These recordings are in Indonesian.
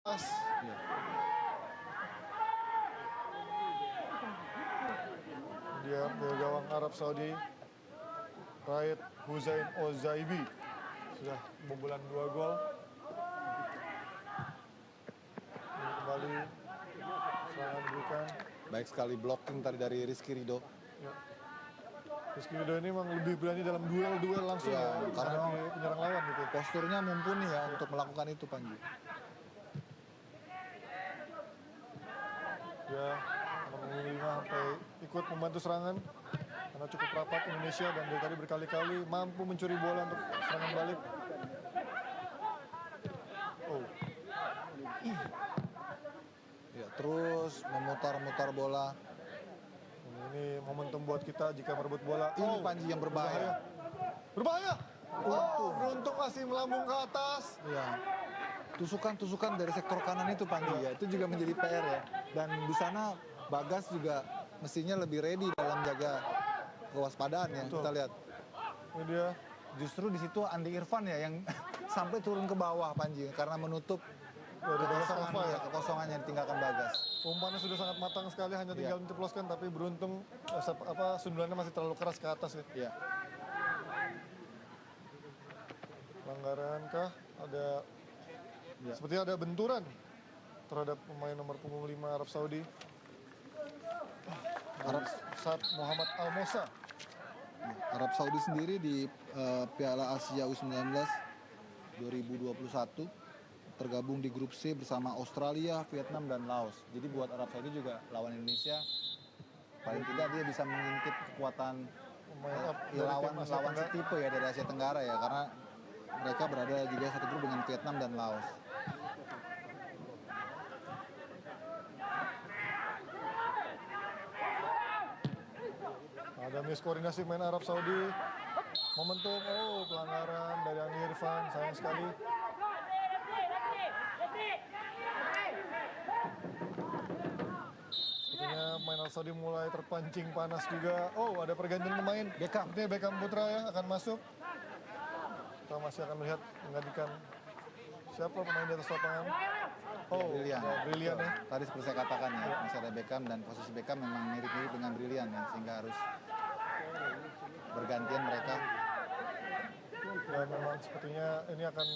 Ya. Dia gawang Arab Saudi, Raid Huzain Ozaibi, sudah kebobolan 2 gol. Ini kembali serangan diberikan. Baik sekali blocking tadi dari Rizky Ridho. Ya. Rizky Ridho ini memang lebih berani dalam duel langsung Ya, karena menghadapi penyerang lawan gitu. Posturnya mumpuni ya untuk melakukan itu, Panji. Ya, nomor 5 sampai ikut membantu serangan karena cukup rapat Indonesia dan dari tadi berkali-kali mampu mencuri bola untuk serangan balik. Oh. Ya, terus memutar-mutar bola. Ini momentum buat kita jika merebut bola. Ini Panji yang berbahaya. Berbahaya. Oh, beruntung masih melambung ke atas. Ya. Tusukan-tusukan dari sektor kanan itu, Panji, ya. Itu juga menjadi PR ya. Dan di sana Bagas juga mestinya lebih ready dalam jaga kewaspadaan ya. Betul. Kita lihat. Ini dia. Justru di situ Andi Irfan ya yang sampai turun ke bawah, Panji, karena menutup kekosongan yang ditinggalkan Bagas. Umpannya sudah sangat matang sekali, hanya tinggal menceploskan, tapi beruntung sundulannya masih terlalu keras ke atas ya. Ya. Pelanggaran kah? Ada sepertinya ada benturan terhadap pemain nomor punggung 5 Arab Saudi. Saat Muhammad Al-Mosa. Arab Saudi sendiri di Piala Asia U19 2021 tergabung di grup C bersama Australia, Vietnam, dan Laos. Jadi buat Arab Saudi juga lawan Indonesia paling tidak dia bisa mengintip kekuatan lawan setipe ya dari Asia Tenggara ya, karena mereka berada juga satu grup dengan Vietnam dan Laos. Ada miskoordinasi main Arab Saudi. Momentum, pelanggaran dari Andi Irfan, sayang sekali. Sepertinya main Arab Saudi mulai terpancing panas juga. Ada pergantian pemain. Sepertinya Beckham Putra ya akan masuk. Kita masih akan melihat menggantikan siapa pemain di atas lapangan. Brilian ya. Tadi seperti saya katakan ya, masih ada Beckham dan posisi Beckham memang mirip-mirip dengan Brilian ya, sehingga harus bergantian mereka. Dan memang sepertinya ini akan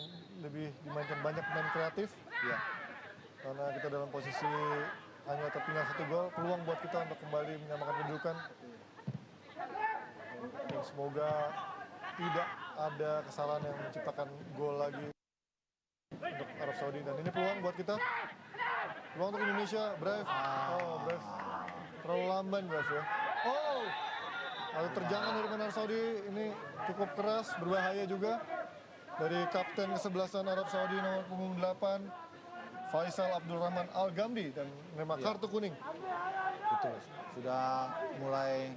lebih dimainkan banyak pemain kreatif. Ya. Karena kita dalam posisi hanya tertinggal 1 gol, peluang buat kita untuk kembali menyamakan kedudukan. Dan semoga tidak ada kesalahan yang menciptakan gol lagi untuk Arab Saudi. Dan ini peluang buat kita, peluang untuk Indonesia. Brave, Brave terlalu lamban Brave ya. Lalu terjangan dari pemain Arab Saudi, ini cukup keras, berbahaya juga. Dari kapten kesebelasan Arab Saudi nomor punggung 8, Faisal Abdul Rahman Al-Ghamdi, dan menerima kartu kuning. Betul, sudah mulai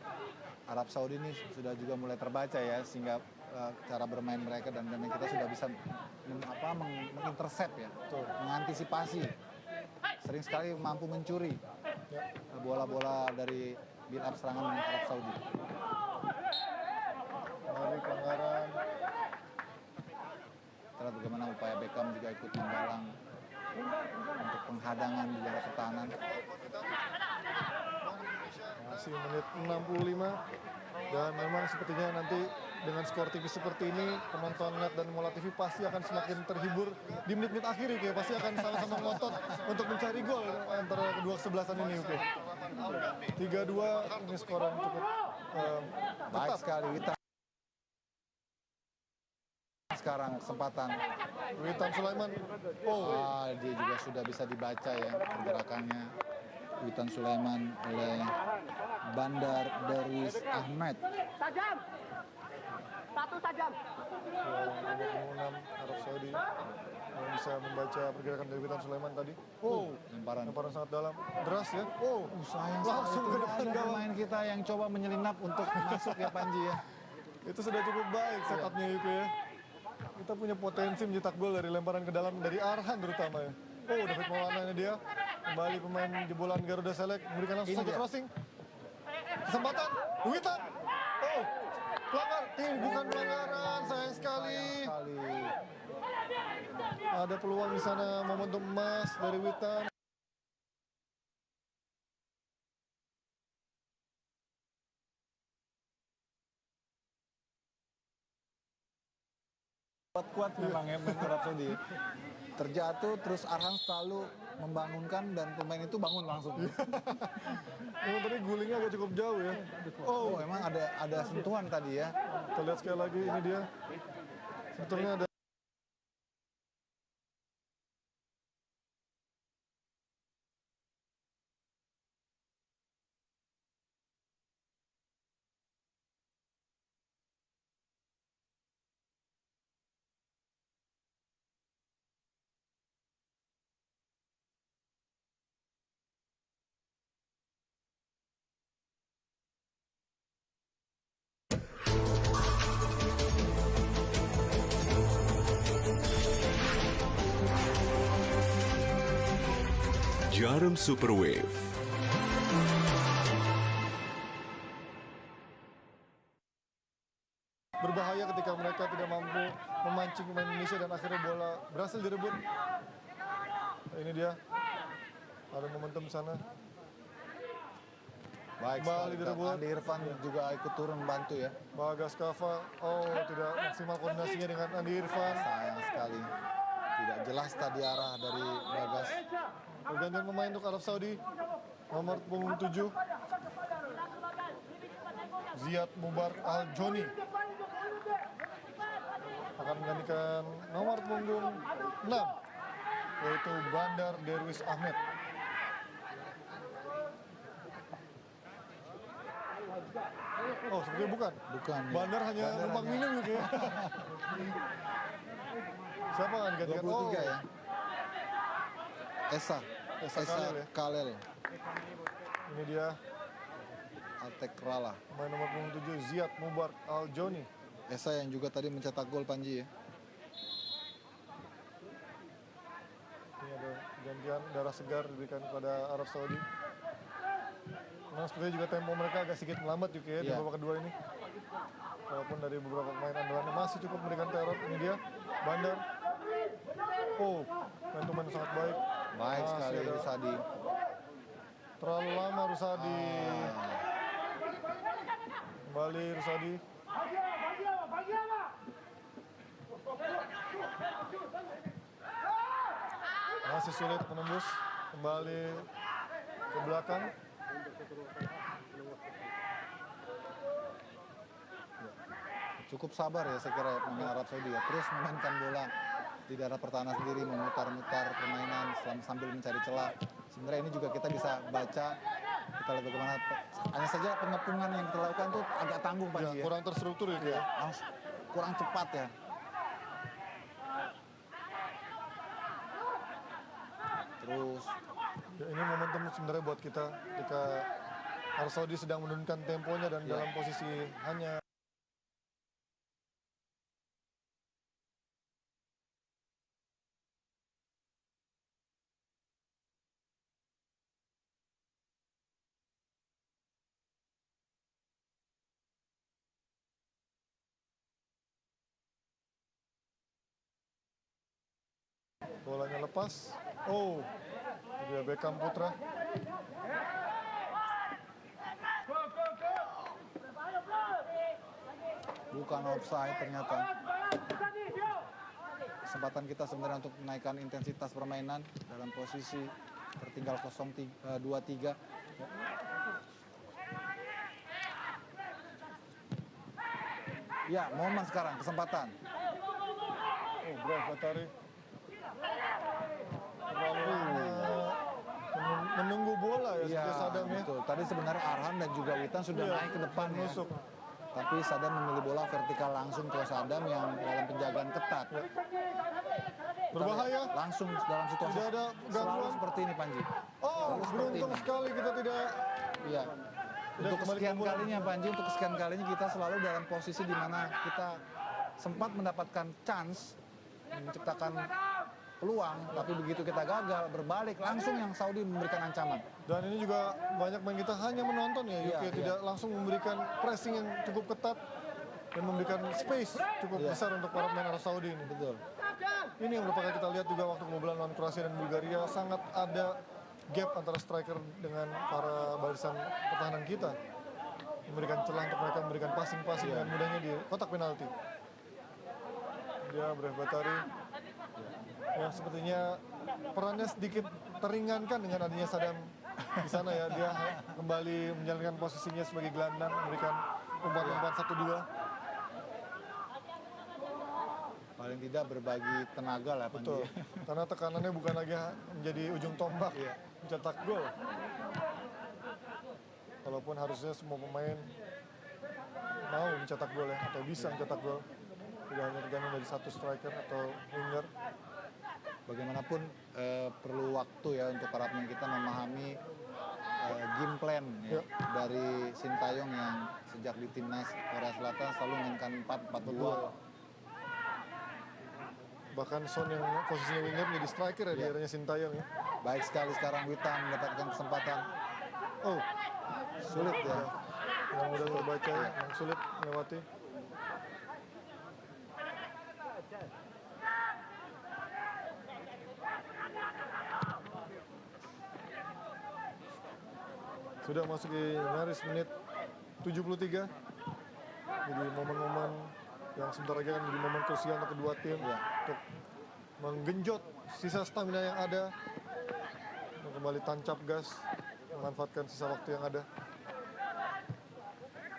Arab Saudi ini sudah juga mulai terbaca ya, sehingga cara bermain mereka dan kita sudah bisa mengintercept ya, mengantisipasi, sering sekali mampu mencuri bola-bola dari build-up serangan Arab Saudi. Dari pelanggaran. Kita lihat bagaimana upaya Beckham juga ikut menggalang untuk penghadangan di daerah pertahanan. Masih menit 65 dan memang sepertinya nanti dengan skor tipis seperti ini penonton net dan Mola TV pasti akan semakin terhibur di menit-menit akhir ya, pasti akan sama-sama ngotot untuk mencari gol antara kedua kesebelasan ini. 3-2 ini skor yang cukup baik sekali. Sekarang kesempatan Witan Sulaiman. Dia juga sudah bisa dibaca ya pergerakannya. Witan Sulaiman oleh Bandar Darwis Ahmed. Satu tajam. Nomor 6 Arab Saudi yang bisa membaca pergerakan dari Witan Sulaiman tadi. Lemparan sangat dalam, deras ya. Langsung ke depan pemain kita yang coba menyelinap untuk masuk ya, Panji ya. Itu sudah cukup baik setupnya Yuki ya. Kita punya potensi mencetak gol dari lemparan ke dalam dari Arhan terutama ya. David Maulana ini dia. Kembali pemain jebolan Garuda Select memberikan langsung saja crossing. Kesempatan Witan. Pelanggar. Ini bukan pelanggaran, sayang sekali. Ada peluang di sana, momentum emas dari Witan. Kuat-kuat memang ya pemain Arab Saudi. Terjatuh terus Arhan selalu membangunkan dan pemain itu bangun langsung. Memang tadi gulingnya agak cukup jauh ya. Oh, emang ada sentuhan tadi ya. Kita lihat sekali lagi, ini dia. Sebetulnya ada Jarum Super Wave. berbahaya ketika mereka tidak mampu memancing pemain Indonesia dan akhirnya bola berhasil direbut. Nah, ini dia. Ada momentum di sana. Baik Kembali sekali. direbut. Andi Irfan juga ikut turun bantu ya. Bagas Kava, oh tidak maksimal koordinasinya dengan Andi Irfan. Sayang sekali. Tidak jelas tadi arah dari Bagas. Pergantian pemain untuk Arab Saudi. Nomor punggung 7. Ziad Mubar Al-Joni akan menggantikan nomor punggung 6, yaitu Bandar Derwis Ahmed. Oh, sebenarnya bukan. Bukan. Ya. Bandar hanya numpang minum gitu ya. Siapa akan digantikan? 23 ya. Esa Khalil ya. Khalil. Ini dia Atek Rala. pemain nomor punggung 7 Ziad Mubar Al-Joni. Esa yang juga tadi mencetak gol Panji ya. Ini ada gantian darah segar diberikan kepada Arab Saudi. Memang sepertinya juga tempo mereka agak sedikit melambat juga ya di Iya. babak kedua ini. Walaupun dari beberapa pemain andalannya masih cukup memberikan teror. Ini dia Bandar. Oh, momentum yang sangat baik. Baik Masih sekali ada. Rusadi. Terlalu lama Rusadi. Kembali Rusadi. Masih sulit menembus. Kembali ke belakang. Cukup sabar ya saya kira pemain Arab Saudi ya. Terus memainkan bola di daerah pertahanan sendiri, memutar-mutar permainan sambil mencari celah. Sebenarnya ini juga kita bisa baca, kita lihat bagaimana. Hanya saja pengepungan yang kita lakukan tuh agak tanggung Pak Ya, Ji, ya. kurang terstruktur itu ya. Kurang cepat ya. Terus Ya, ini momentum sebenarnya buat kita ketika Arab Saudi sedang menurunkan temponya dan Ya. dalam posisi hanya bolanya lepas. Oh, dia Beckham Putra. bukan offside ternyata. Kesempatan kita sebenarnya untuk menaikkan intensitas permainan dalam posisi tertinggal 2-3. Ya, momen sekarang kesempatan. Oh, Brave Batari. Terlalu lama menunggu bola ya, Iya, seperti Sadam ya. betul. Tadi sebenarnya Arhan dan juga Witan sudah Iya, naik ke depan ya. masuk. Tapi Sadam memilih bola vertikal langsung ke Sadam yang dalam penjagaan ketat. Berbahaya. Langsung dalam situasi Tidak ada selalu gangguan. seperti ini Panji. Oh, Selalu seperti beruntung ini. sekali kita tidak. Iya. Tidak Untuk kembali kesekian ke bola. kalinya Panji, untuk kesekian kalinya kita selalu dalam posisi di mana kita sempat mendapatkan chance menciptakan peluang, tapi begitu kita gagal berbalik langsung yang Saudi memberikan ancaman. Dan ini juga banyak main kita hanya menonton ya, Iya, UK iya. tidak langsung memberikan pressing yang cukup ketat dan memberikan space cukup Iya. besar untuk para pemain Arab Saudi ini. Betul. ini yang merupakan kita lihat juga waktu kebobolan lawan Kroasia dan Bulgaria, sangat ada gap antara striker dengan para barisan pertahanan kita. Memberikan celah untuk mereka memberikan passing-passing dengan mudahnya di kotak penalti. Dia Brave Batari yang sepertinya perannya sedikit teringankan dengan adanya Sadam di sana ya. Dia kembali menjalankan posisinya sebagai gelandang, memberikan umpan-umpan 1-2. Paling tidak berbagi tenaga lah Panji. Betul, karena tekanannya bukan lagi menjadi ujung tombak, mencetak gol. Walaupun harusnya semua pemain mau mencetak gol ya, atau bisa mencetak gol. Tidak hanya tergantung dari satu striker atau winger. Bagaimanapun perlu waktu ya untuk para pemain kita memahami game plan ya, dari Sintayong yang sejak di timnas Korea Selatan selalu mainkan 4-4-2. Bahkan Son yang posisinya winger menjadi striker ya di eranya Sintayong ya. Baik sekali sekarang Witan mendapatkan kesempatan. Oh, Sulit ya. yang mudah terbaca ya, yang sulit melewati. Sudah masuk di nyaris menit 73. Jadi momen-momen yang sebentar lagi akan menjadi momen krusial untuk kedua tim untuk menggenjot sisa stamina yang ada, untuk kembali tancap gas, memanfaatkan sisa waktu yang ada.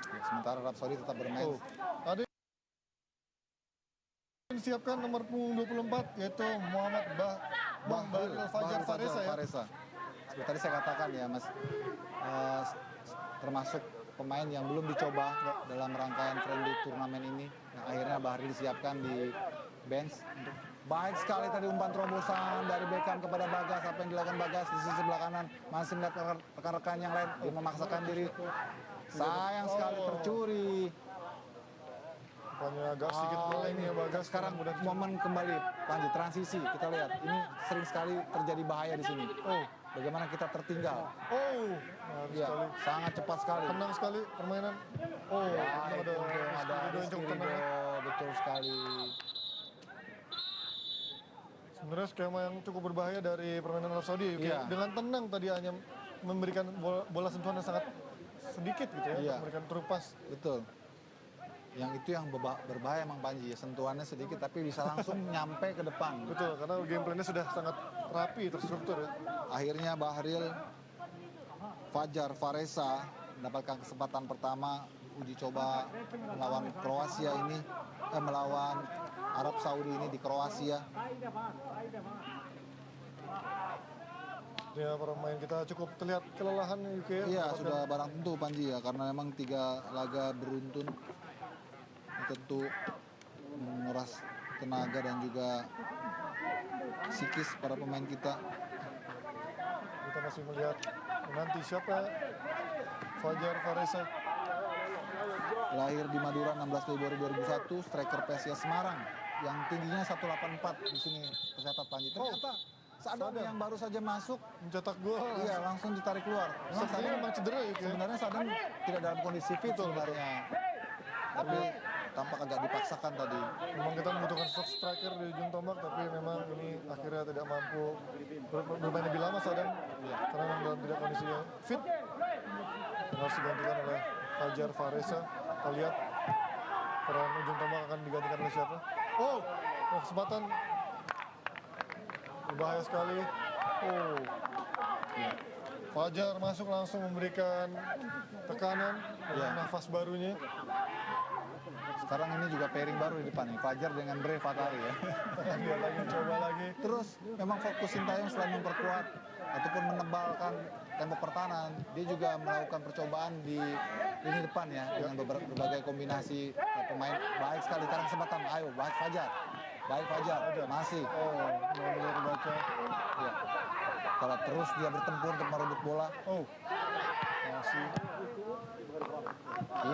Ya, sementara Arab Saudi tetap bermain. Oh, ada yang disiapkan nomor punggung 24 yaitu Muhammad Bahril Fajar Faresa ya. Seperti tadi saya katakan ya Mas, termasuk pemain yang belum dicoba dalam rangkaian friendly turnamen ini. Nah, akhirnya Bahril disiapkan di bench. Baik sekali tadi umpan terobosan dari Beckham kepada Bagas. Apa yang dilakukan Bagas di sisi sebelah kanan, masih melihat rekan-rekan yang lain. Dia memaksakan diri. Sayang sekali tercuri. Pokoknya agak sedikit meleng ya Bagas. Sekarang momen kembali Panji transisi. Kita lihat ini sering sekali terjadi bahaya di sini. Oh, Bagaimana kita tertinggal. oh, Iya, sekali. sangat cepat sekali. Tenang sekali permainan. Oh, Baik, ada yang cukup tenang. betul sekali. Sebenarnya skema yang cukup berbahaya dari permainan Arab Saudi. Iya. Dengan tenang tadi hanya memberikan bola sentuhan yang sangat sedikit gitu ya, Iya. untuk memberikan terupas. Betul. Yang itu yang berbahaya emang Panji. Sentuhannya sedikit tapi bisa langsung nyampe ke depan. Betul, karena gameplaynya sudah sangat rapi, terstruktur ya. Akhirnya Bahril Fajar Faresa mendapatkan kesempatan pertama uji coba melawan Kroasia ini, melawan Arab Saudi ini di Kroasia. Ya, para pemain kita cukup terlihat kelelahan UK ya. Iya, sudah barang tentu Panji ya, karena memang 3 laga beruntun tentu menguras tenaga dan juga psikis para pemain kita. Kita masih melihat nanti siapa Fajar Faresa. Lahir di Madura 16 Februari 2001, striker PSIS Semarang yang tingginya 184 di sini tercatat Panji. Ternyata Sadam yang baru saja masuk, Mencetak gol. iya langsung ditarik keluar. Sepertinya memang cedera ya. Sebenarnya Sadam tidak dalam kondisi fit sebenarnya, tapi tampak agak dipaksakan tadi. Memang kita membutuhkan sosok striker di ujung tombak, tapi memang ini akhirnya tidak mampu bermain lebih lama Sadam, karena memang dalam tidak kondisi yang fit. Dan harus digantikan oleh Fajar Faresa. Kita lihat peran ujung tombak akan digantikan oleh siapa? Oh, kesempatan berbahaya sekali. Oh, Fajar masuk langsung memberikan tekanan dengan nafas barunya. Sekarang ini juga pairing baru di depan nih, Fajar dengan Brave Batari ya. Dia lagi coba lagi. Terus memang fokus Sintayong selain memperkuat ataupun menebalkan tembok pertahanan, dia juga melakukan percobaan di lini depan ya dengan berbagai kombinasi pemain. Baik sekali sekarang kesempatan, ayo baik Fajar. Baik Fajar, masih. Oh, benar-benar kebaca. Ya. Kalau terus dia bertempur untuk merebut bola, Oh, masih.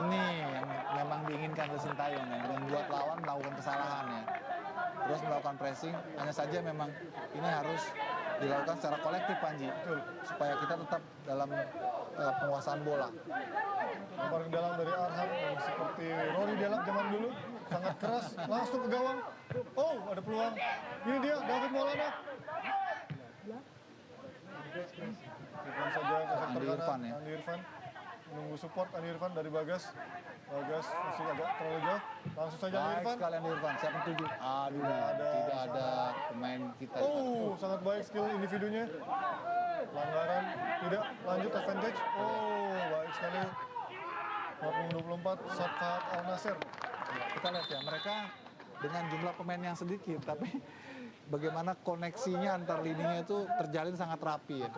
ini yang memang diinginkan oleh Sintayong ya, membuat lawan melakukan kesalahan ya. Terus melakukan pressing, hanya saja memang ini harus dilakukan secara kolektif Panji, supaya kita tetap dalam penguasaan bola. Yang paling dalam dari Arham yang seperti Rory Delap zaman dulu, sangat keras, langsung ke gawang. Oh, ada peluang. Ini dia, David Maulana. Bukan saja ke sektor Andi kanan, Irfan ya. Andi Irfan. Menunggu support Andi Irfan dari Bagas. Bagas masih agak terlalu jauh. Langsung saja Andi Baik Irfan. sekali Andi Irfan, siapa tujuh? Aduh, tidak ada pemain kita. Oh, sangat baik skill individunya. Pelanggaran, tidak lanjut advantage. Oh, baik sekali. Nomor 24, Safahat Al Nasser. Kita lihat ya, mereka dengan jumlah pemain yang sedikit, tapi bagaimana koneksinya antar lininya itu terjalin sangat rapi ya.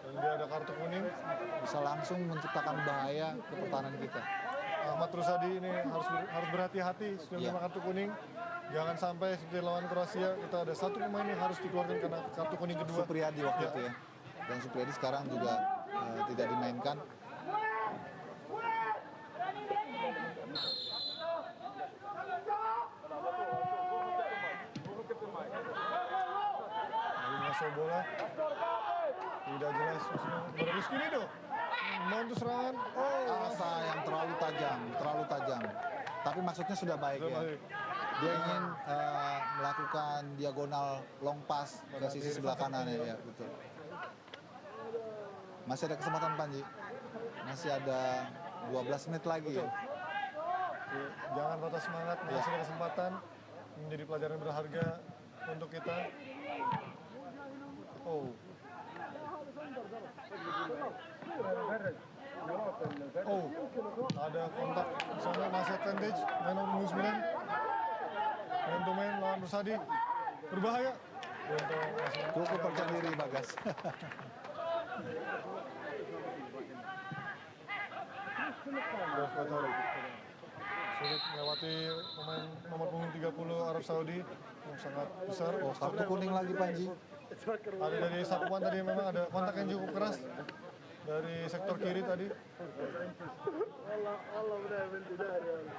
Dan dia ada kartu kuning. Bisa langsung menciptakan bahaya ke pertahanan kita. Ahmad Rusadi ini harus berhati-hati sudah Iya. menerima kartu kuning. Jangan sampai seperti lawan Kroasia kita ada satu pemain yang harus dikeluarkan karena kartu kuning kedua. Supriyadi waktu itu ya. Dan Supriyadi sekarang juga tidak dimainkan. Lalu masuk bola. Tidak jelas maksudnya. Rizky Nido membantu serangan. Oh, Asa yang terlalu tajam. Tapi maksudnya sudah baik sudah ya. baik. Dia ingin melakukan diagonal long pass ke sisi sebelah kanan ya, betul. Masih ada kesempatan Panji. Masih ada 12 menit lagi ya. Oke, jangan patah semangat, masih ada kesempatan menjadi pelajaran berharga untuk kita. Oh. Oh, ada kontak di sana, masih advantage, main nomor 9. Main to main lawan Rusadi. Berbahaya. Untuk masih Cukup percaya diri Bagas. Dev Batari. Sulit melewati pemain nomor punggung 30 Arab Saudi yang sangat besar. Oh, kartu kuning lagi Panji. Ada dari Sapuan tadi memang ada kontak yang cukup keras dari sektor kiri tadi.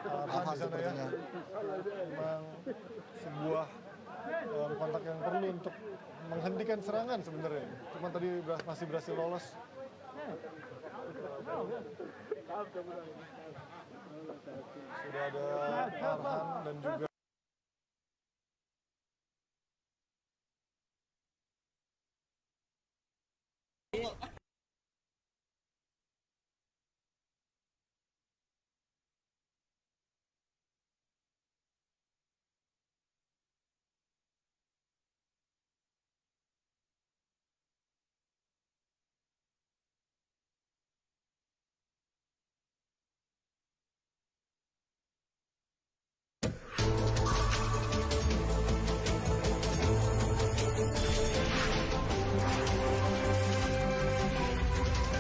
Arhan di sana ya. sepertinya. Memang sebuah kontak yang perlu untuk menghentikan serangan sebenarnya. Cuma tadi masih berhasil lolos. Sudah ada Arhan dan juga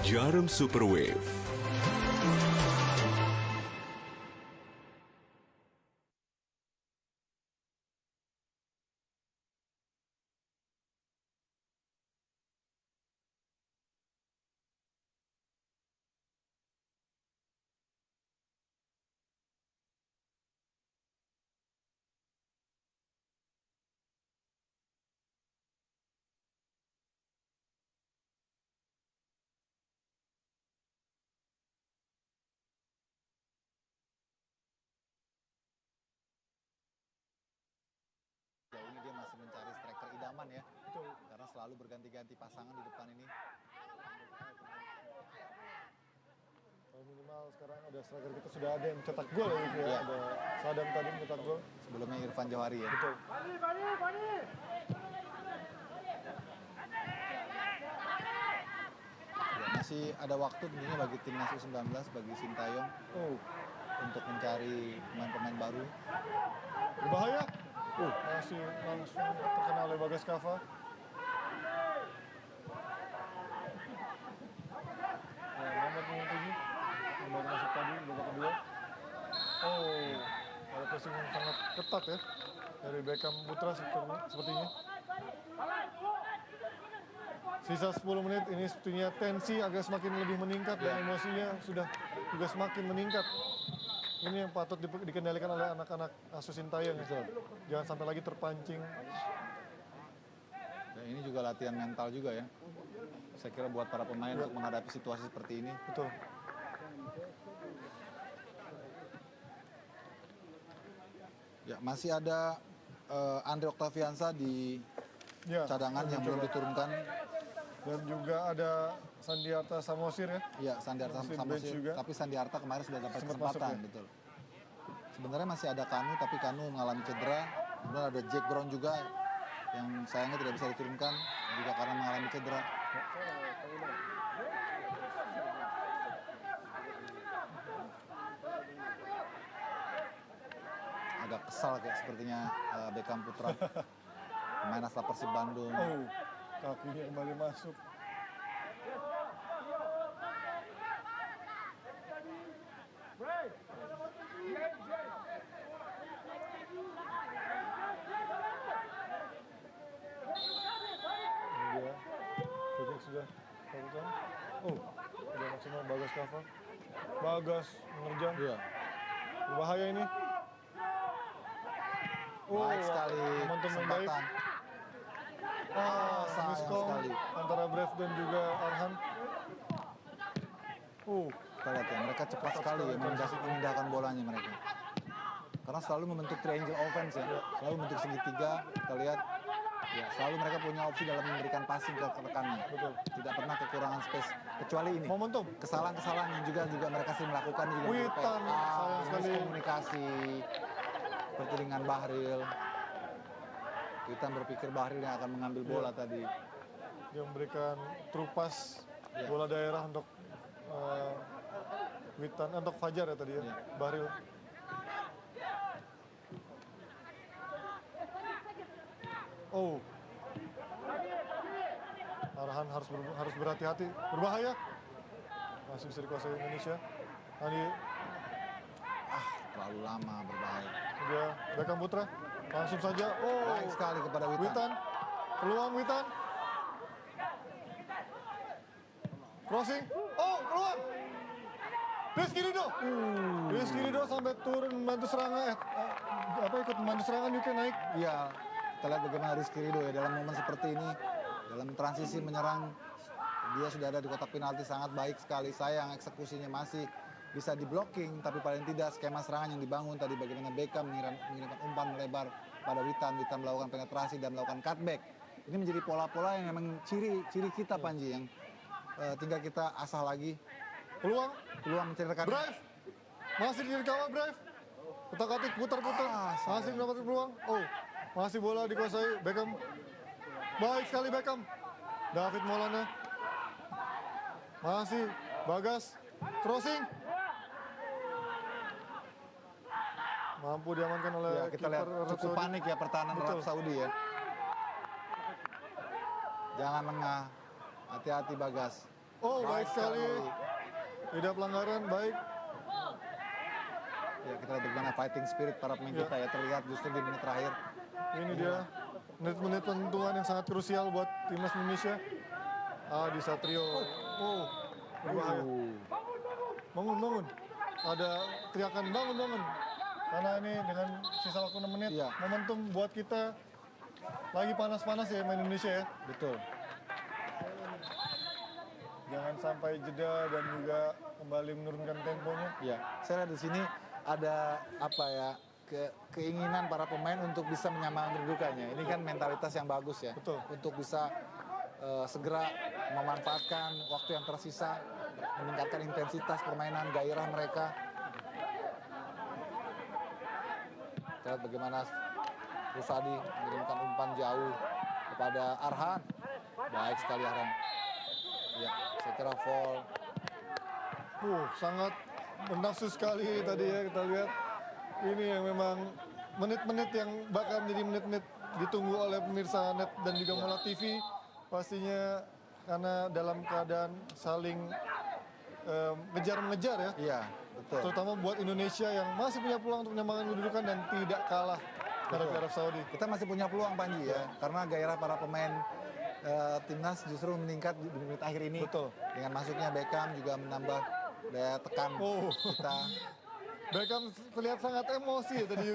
Jarum Super Wave. Jauh ini dia masih mencari striker idaman ya. Betul. Karena selalu berganti-ganti pasangan di depan ini. minimal sekarang ada striker kita sudah ada yang mencetak gol ya, gitu ya. Iya. Ada Sadam tadi mencetak gol. Sebelumnya Irfan Johari ya. Betul. Ya, masih ada waktu tentunya bagi timnas U19, bagi Sintayong Oh, untuk mencari pemain-pemain baru. berbahaya. Masih langsung terkena oleh Bagas Kava. Nomor 7 yang baru masuk tadi babak kedua. Oh, ada pressing yang sangat ketat ya dari Beckham Putra sepertinya. Sisa 10 menit ini sepertinya tensi agak semakin lebih meningkat dan emosinya sudah juga semakin meningkat. Ini yang patut dikendalikan oleh anak-anak asuh Sintayong. Jangan sampai lagi terpancing. Dan ini juga latihan mental juga ya. Saya kira buat para pemain untuk menghadapi situasi seperti ini. Betul. Ya, masih ada Andre Octaviansa di Ya, cadangan yang belum diturunkan. dan juga ada Sandiarta Samosir ya. Ya, Sandiarta Masih sama bench sih. juga. Tapi Sandiarta kemarin sudah dapat Sempat kesempatan, masuk ya? betul. Sebenarnya masih ada Kanu, tapi Kanu mengalami cedera. Kemudian ada Jack Brown juga yang sayangnya tidak bisa diturunkan juga karena mengalami cedera. Agak kesal kayak sepertinya Beckham Putra, pemain asal Persib Bandung. Oh, kakinya kembali masuk. Ini dia. Project sudah lakukan. Oh, sudah maksimal Bagas cover. Bagas menerjang. Iya. Berbahaya ini. Baik sekali momentum yang baik. kesempatan. sayang Miskom sekali. antara Brave dan juga Arhan. Kita lihat ya, mereka cepat sekali ya memindahkan bolanya mereka. Karena selalu membentuk triangle offense ya, selalu membentuk segitiga. Kita lihat, ya selalu mereka punya opsi dalam memberikan passing ke rekannya. Betul. Tidak pernah kekurangan space, kecuali ini. Momentum. Kesalahan-kesalahan yang juga mereka sering melakukan juga. Witan, sayang sekali. Komunikasi, seperti dengan Bahril. Witan berpikir Bahril yang akan mengambil bola tadi. Dia memberikan trupas bola daerah untuk Witan, untuk Fajar ya tadi ya, Bahril. Oh, Arhan harus berhati-hati, berbahaya. Masih bisa dikuasai Indonesia. Tadi Terlalu lama berbahaya. dia Beckham Putra, langsung saja. Oh, Baik sekali kepada Witan. Witan, peluang Witan. Crossing, oh peluang. Rizky Ridho. Rizky Ridho sampai turun membantu serangan, ikut membantu serangan UK naik. Iya, kita lihat bagaimana Rizky Ridho ya dalam momen seperti ini, dalam transisi menyerang, dia sudah ada di kotak penalti sangat baik sekali. Sayang eksekusinya masih bisa di blocking, tapi paling tidak skema serangan yang dibangun tadi bagaimana Beckham mengirimkan umpan melebar pada Witan melakukan penetrasi dan melakukan cutback. Ini menjadi pola-pola yang memang ciri kita Panji, yang tinggal kita asah lagi. Peluang, Mencari rekan. Brave, masih di kawal Brave. Kutak-katik, putar-putar, masih mendapatkan peluang. Oh, masih bola dikuasai Beckham. Baik sekali Beckham. David Maulana. Masih Bagas, crossing. Mampu diamankan oleh Ya, kita lihat kiper Arab cukup Saudi. panik ya pertahanan Arab Saudi ya. Jangan lengah, hati-hati Bagas. Oh, baik sekali. Tidak pelanggaran, baik. Ya, kita lihat bagaimana fighting spirit para pemain kita ya terlihat justru di menit terakhir. Ini dia menit-menit penentuan yang sangat krusial buat timnas Indonesia. Adi Satrio. Oh, berbahaya. Bangun. Ada teriakan bangun. Karena ini dengan sisa waktu 6 menit, Iya. momentum buat kita lagi panas-panas ya main Indonesia ya. Betul. Jangan sampai jeda dan juga kembali menurunkan temponya. Ya, saya lihat di sini ada apa ya keinginan para pemain untuk bisa menyamakan kedudukannya. Ini kan mentalitas yang bagus ya. Betul. Untuk bisa segera memanfaatkan waktu yang tersisa, meningkatkan intensitas permainan, gairah mereka. Kita lihat bagaimana Rusadi mengirimkan umpan jauh kepada Arhan. Baik sekali Arhan. Ya, saya kira foul. Sangat bernafsu sekali tadi ya kita lihat. Ini yang memang menit-menit yang bakal menjadi menit-menit ditunggu oleh pemirsa net dan juga Mola TV. Pastinya karena dalam keadaan saling mengejar-mengejar ya. Iya, betul. Terutama buat Indonesia yang masih punya peluang untuk menyamakan kedudukan dan tidak kalah terhadap Arab Saudi. Kita masih punya peluang Panji ya, karena gairah para pemain timnas justru meningkat di menit akhir ini. Betul. Dengan masuknya Beckham juga menambah daya tekan kita. Beckham terlihat sangat emosi ya tadi.